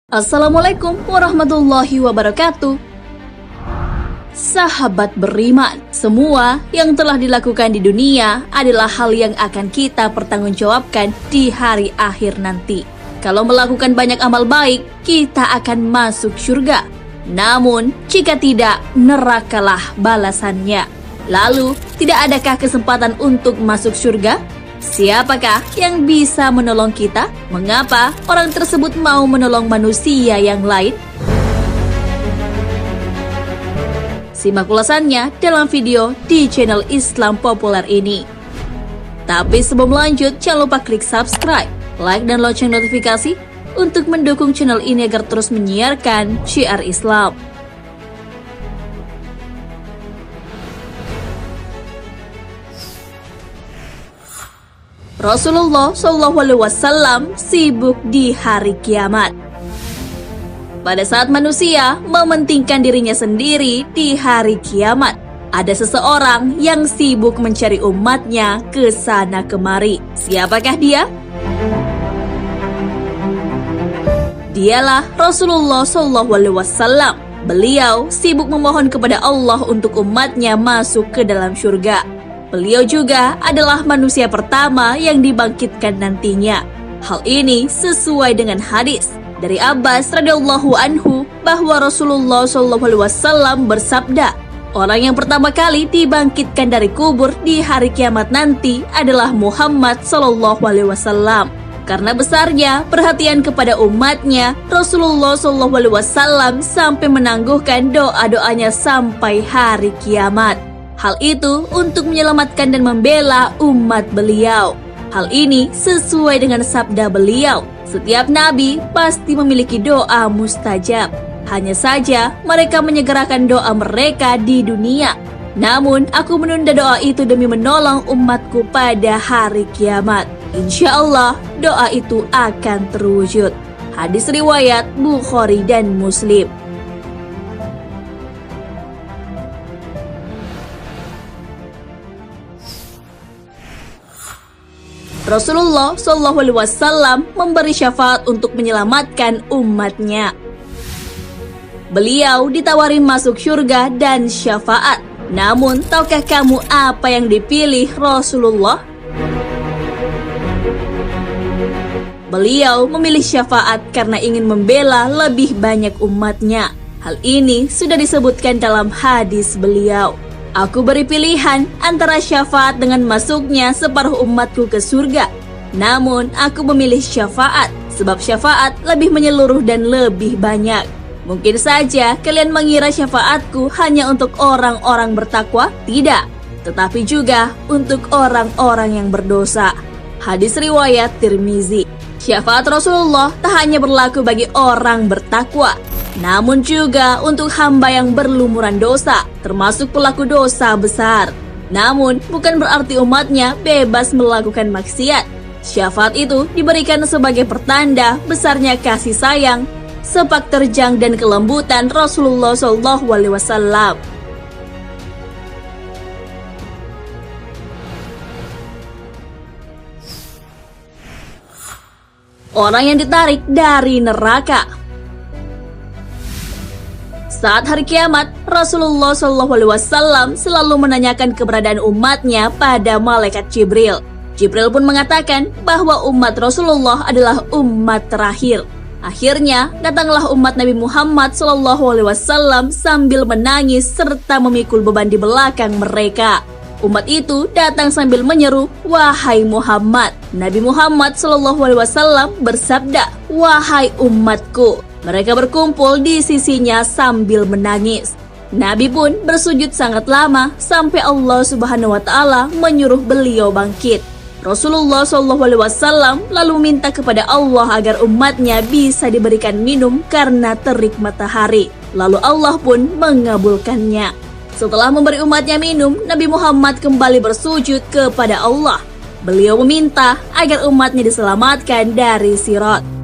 Assalamualaikum warahmatullahi wabarakatuh. Sahabat beriman, semua yang telah dilakukan di dunia adalah hal yang akan kita pertanggungjawabkan di hari akhir nanti. Kalau melakukan banyak amal baik, kita akan masuk surga. Namun, jika tidak, nerakalah balasannya. Lalu, tidak adakah kesempatan untuk masuk surga? Siapakah yang bisa menolong kita? Mengapa orang tersebut mau menolong manusia yang lain? Simak ulasannya dalam video di channel Islam Populer ini. Tapi sebelum lanjut, jangan lupa klik subscribe, like, dan lonceng notifikasi untuk mendukung channel ini agar terus menyiarkan syiar Islam. Rasulullah SAW sibuk di hari kiamat. Pada saat manusia mementingkan dirinya sendiri di hari kiamat, ada seseorang yang sibuk mencari umatnya ke sana kemari. Siapakah dia? Dialah Rasulullah SAW. Beliau sibuk memohon kepada Allah untuk umatnya masuk ke dalam surga. Beliau juga adalah manusia pertama yang dibangkitkan nantinya. Hal ini sesuai dengan hadis dari Abbas radhiyallahu anhu bahwa Rasulullah SAW bersabda, orang yang pertama kali dibangkitkan dari kubur di hari kiamat nanti adalah Muhammad SAW. Karena besarnya perhatian kepada umatnya, Rasulullah SAW sampai menangguhkan doa-doanya sampai hari kiamat. Hal itu untuk menyelamatkan dan membela umat beliau. Hal ini sesuai dengan sabda beliau, setiap nabi pasti memiliki doa mustajab. Hanya saja mereka menyegerakan doa mereka di dunia. Namun aku menunda doa itu demi menolong umatku pada hari kiamat. Insya Allah doa itu akan terwujud. Hadis riwayat Bukhari dan Muslim. Rasulullah SAW memberi syafaat untuk menyelamatkan umatnya. Beliau ditawari masuk surga dan syafaat. Namun, tahukah kamu apa yang dipilih Rasulullah? Beliau memilih syafaat karena ingin membela lebih banyak umatnya. Hal ini sudah disebutkan dalam hadis beliau. Aku beri pilihan antara syafaat dengan masuknya separuh umatku ke surga. Namun, aku memilih syafaat, sebab syafaat lebih menyeluruh dan lebih banyak. Mungkin saja kalian mengira syafaatku hanya untuk orang-orang bertakwa. Tidak, tetapi juga untuk orang-orang yang berdosa. Hadis riwayat Tirmizi. Syafaat Rasulullah tak hanya berlaku bagi orang bertakwa, namun juga untuk hamba yang berlumuran dosa, termasuk pelaku dosa besar. Namun, bukan berarti umatnya bebas melakukan maksiat. Syafaat itu diberikan sebagai pertanda besarnya kasih sayang, sepak terjang dan kelembutan Rasulullah SAW. Orang yang ditarik dari neraka. Saat hari kiamat, Rasulullah SAW selalu menanyakan keberadaan umatnya pada malaikat Jibril. Jibril pun mengatakan bahwa umat Rasulullah adalah umat terakhir. Akhirnya, datanglah umat Nabi Muhammad SAW sambil menangis serta memikul beban di belakang mereka. Umat itu datang sambil menyeru, "Wahai Muhammad." Nabi Muhammad SAW bersabda, "Wahai umatku." Mereka berkumpul di sisinya sambil menangis. Nabi pun bersujud sangat lama sampai Allah Subhanahu wa Ta'ala menyuruh beliau bangkit. Rasulullah SAW lalu minta kepada Allah agar umatnya bisa diberikan minum karena terik matahari. Lalu Allah pun mengabulkannya. Setelah memberi umatnya minum, Nabi Muhammad kembali bersujud kepada Allah. Beliau meminta agar umatnya diselamatkan dari Sirat.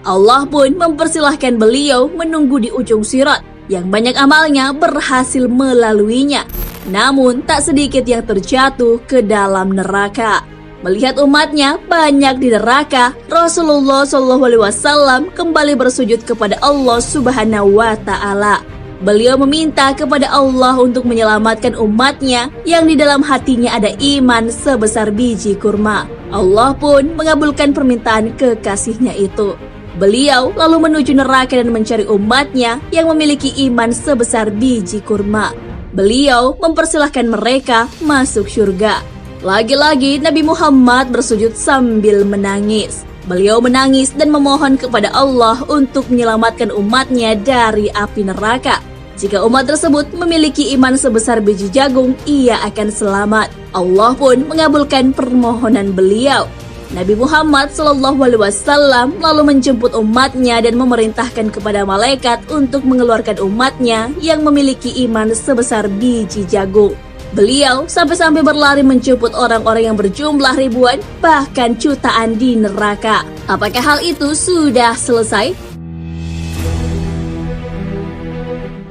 Allah pun mempersilahkan beliau menunggu di ujung Sirat, yang banyak amalnya berhasil melaluinya. Namun tak sedikit yang terjatuh ke dalam neraka. Melihat umatnya banyak di neraka, Rasulullah SAW kembali bersujud kepada Allah Subhanahu wa Ta'ala. Beliau meminta kepada Allah untuk menyelamatkan umatnya yang di dalam hatinya ada iman sebesar biji kurma. Allah pun mengabulkan permintaan kekasihnya itu. Beliau lalu menuju neraka dan mencari umatnya yang memiliki iman sebesar biji kurma. Beliau mempersilahkan mereka masuk surga. Lagi-lagi Nabi Muhammad bersujud sambil menangis. Beliau menangis dan memohon kepada Allah untuk menyelamatkan umatnya dari api neraka. Jika umat tersebut memiliki iman sebesar biji jagung, ia akan selamat. Allah pun mengabulkan permohonan beliau. Nabi Muhammad SAW lalu menjemput umatnya dan memerintahkan kepada malaikat untuk mengeluarkan umatnya yang memiliki iman sebesar biji jagung. Beliau sampai-sampai berlari menjemput orang-orang yang berjumlah ribuan, bahkan jutaan di neraka. Apakah hal itu sudah selesai?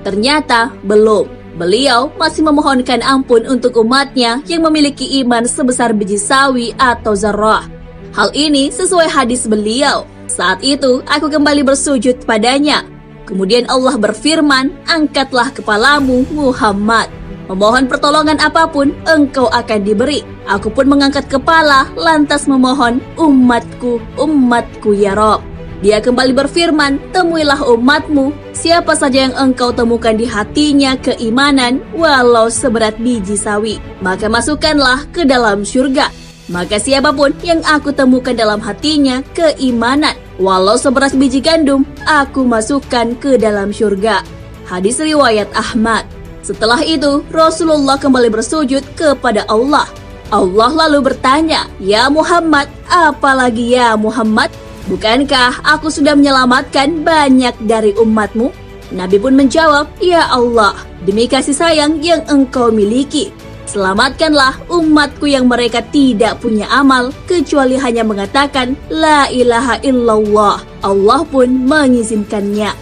Ternyata belum. Beliau masih memohonkan ampun untuk umatnya yang memiliki iman sebesar biji sawi atau zarrah. Hal ini sesuai hadis beliau. Saat itu aku kembali bersujud padanya. Kemudian Allah berfirman, "Angkatlah kepalamu Muhammad. Memohon pertolongan apapun, engkau akan diberi." Aku pun mengangkat kepala, lantas memohon, "Umatku, umatku ya Rob." Dia kembali berfirman, "Temuilah umatmu, siapa saja yang engkau temukan di hatinya keimanan, walau seberat biji sawi, maka masukkanlah ke dalam surga. Maka siapapun yang aku temukan dalam hatinya keimanan, walau seberat biji gandum, aku masukkan ke dalam surga." Hadis riwayat Ahmad. Setelah itu, Rasulullah kembali bersujud kepada Allah. Allah lalu bertanya, "Ya Muhammad, apalagi ya Muhammad? Bukankah aku sudah menyelamatkan banyak dari umatmu?" Nabi pun menjawab, "Ya Allah, demi kasih sayang yang engkau miliki, selamatkanlah umatku yang mereka tidak punya amal, kecuali hanya mengatakan, La ilaha illallah." Allah pun mengizinkannya.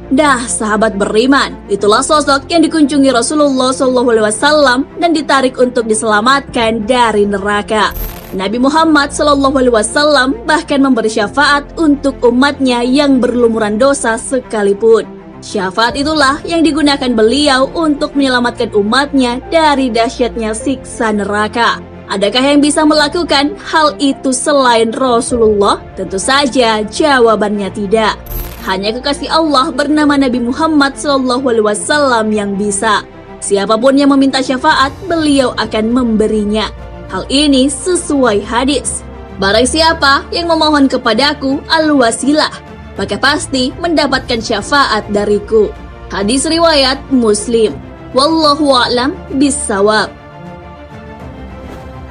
Dah, sahabat beriman, itulah sosok yang dikunjungi Rasulullah SAW dan ditarik untuk diselamatkan dari neraka. Nabi Muhammad SAW bahkan memberi syafaat untuk umatnya yang berlumuran dosa sekalipun. Syafaat itulah yang digunakan beliau untuk menyelamatkan umatnya dari dahsyatnya siksa neraka. Adakah yang bisa melakukan hal itu selain Rasulullah? Tentu saja jawabannya tidak. Hanya kekasih Allah bernama Nabi Muhammad SAW yang bisa. Siapapun yang meminta syafaat, beliau akan memberinya. Hal ini sesuai hadis. Barang siapa yang memohon kepadaku al-wasilah, maka pasti mendapatkan syafaat dariku. Hadis riwayat Muslim. Wallahu a'lam bissawab.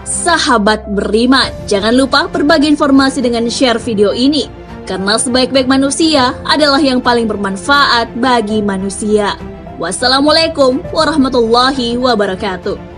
Sahabat beriman, jangan lupa berbagi informasi dengan share video ini, karena sebaik-baik manusia adalah yang paling bermanfaat bagi manusia. Wassalamualaikum warahmatullahi wabarakatuh.